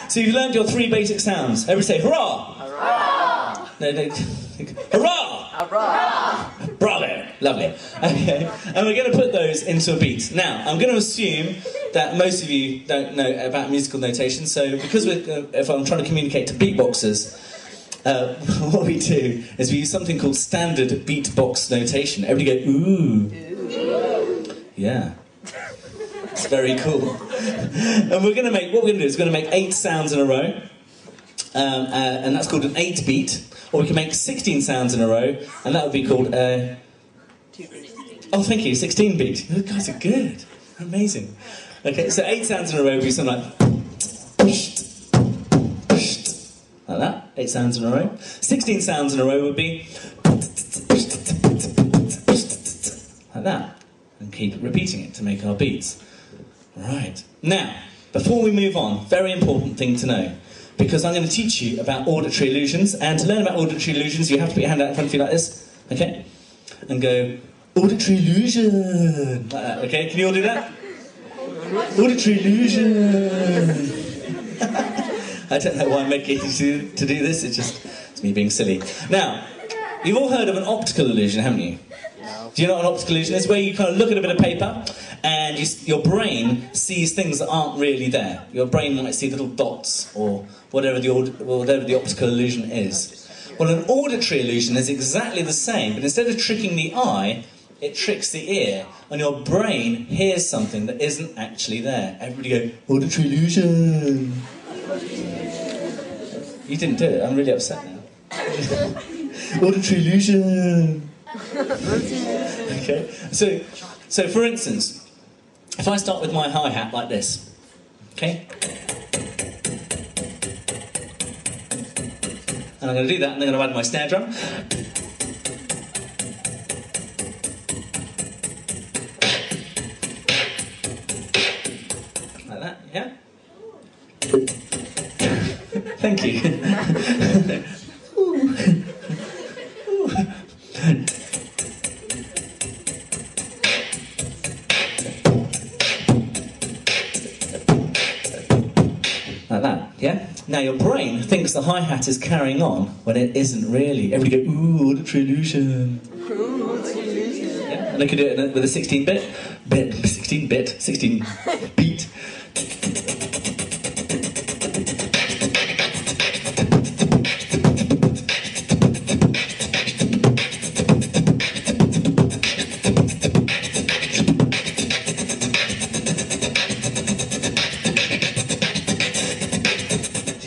So you've learned your 3 basic sounds. Everybody say hurrah! Hurrah! No, no. Hurrah! Hurrah! Bravo! Lovely. Okay, and we're going to put those into a beat. Now, I'm going to assume that most of you don't know about musical notation, so because if I'm trying to communicate to beatboxers, what we do is we use something called standard beatbox notation. Everybody go, ooh. Yeah. It's very cool. And what we're going to do is we're going to make 8 sounds in a row, and that's called an 8 beat. Or we can make 16 sounds in a row, and that would be called a... Oh, thank you, 16 beat. You guys are good. Amazing. Okay, so 8 sounds in a row would be something like... Like that, 8 sounds in a row. 16 sounds in a row would be... Like that. And keep repeating it to make our beats. Right. Now, before we move on, very important thing to know. Because I'm going to teach you about auditory illusions, and to learn about auditory illusions, you have to put your hand out in front of you like this, okay? And go, auditory illusion, like that, okay? Can you all do that? Auditory illusion. I don't know why I'm making you to do this, it's me being silly. Now, you've all heard of an optical illusion, haven't you? Do you know what an optical illusion is? Where you kind of look at a bit of paper and your brain sees things that aren't really there. Your brain might see little dots or whatever the optical illusion is. Well, an auditory illusion is exactly the same, but instead of tricking the eye, it tricks the ear, and your brain hears something that isn't actually there. Everybody go, auditory illusion. You didn't do it, I'm really upset now. Auditory illusion. Okay, so for instance, if I start with my hi-hat like this, okay? And I'm going to do that, and then I'm going to add my snare drum. Like that, yeah? Thank you. Like that, yeah? Now your brain thinks the hi-hat is carrying on when it isn't really. Everybody go, ooh, auditory illusion. Ooh, auditory illusion. Yeah? And they could do it with a 16 beat.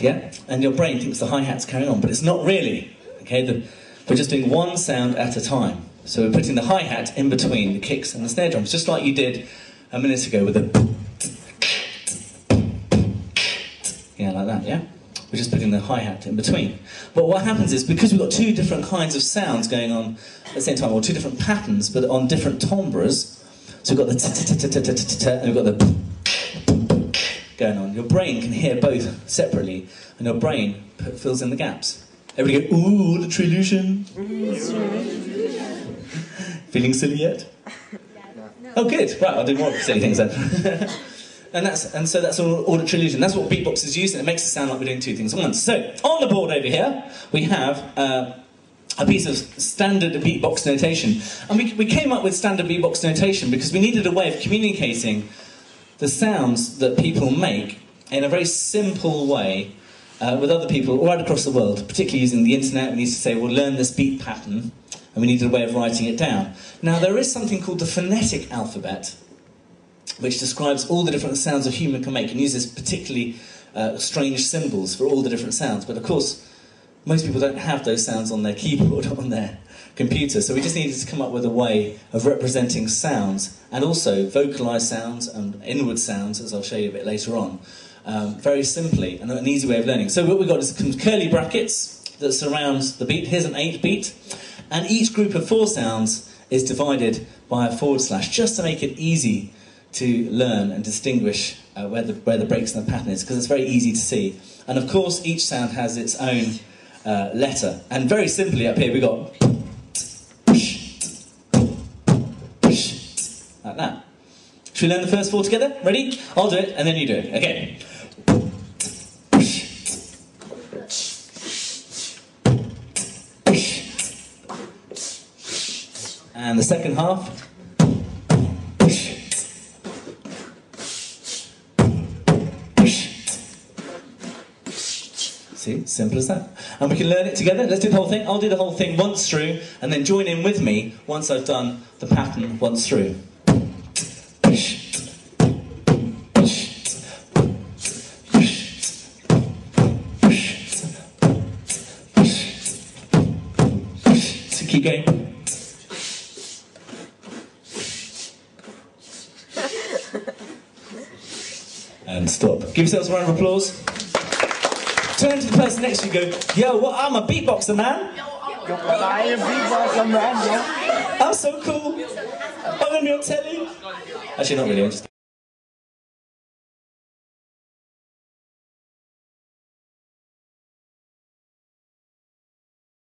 Yeah? And your brain thinks the hi-hat's carrying on, but it's not really. Okay? We're just doing one sound at a time. So we're putting the hi-hat in between the kicks and the snare drums, just like you did a minute ago with the... Yeah, like that, yeah? We're just putting the hi-hat in between. But what happens is, because we've got 2 different kinds of sounds going on at the same time, or 2 different patterns, but on different timbres, so we've got the t-t-t-t-t-t-t, and we've got the... going on. Your brain can hear both separately, and your brain fills in the gaps. Everybody go, ooh, auditory illusion. Feeling silly yet? Oh, good. Right, I'll do more silly things then. and so that's all auditory illusion. That's what beatbox is used, and it makes it sound like we're doing 2 things at once. So, on the board over here, we have a piece of standard beatbox notation. And we came up with standard beatbox notation because we needed a way of communicating the sounds that people make in a very simple way with other people right across the world, particularly using the internet. We need to say, well, learn this beat pattern, and we needed a way of writing it down. Now, there is something called the phonetic alphabet, which describes all the different sounds a human can make and uses particularly strange symbols for all the different sounds. But of course, most people don't have those sounds on their keyboard or on their computer, so we just needed to come up with a way of representing sounds, and also vocalised sounds and inward sounds, as I'll show you a bit later on, very simply, and an easy way of learning. So what we've got is some curly brackets that surrounds the beat. Here's an 8 beat, and each group of 4 sounds is divided by a / just to make it easy to learn and distinguish where the breaks in the pattern is, because it's very easy to see. And of course, each sound has its own letter. And very simply up here we've got like that. Should we learn the first 4 together? Ready? I'll do it, and then you do it. Okay. the second half. See, simple as that. And we can learn it together. Let's do the whole thing. I'll do the whole thing once through, and then join in with me once I've done the pattern once through. So keep going. And stop. Give yourselves a round of applause. Turn to the person next to you and go, yo, what? I'm a beatboxer, man. I am beatboxer, man. I'm so cool. I'm going to be on telly. Actually, not really. I'm just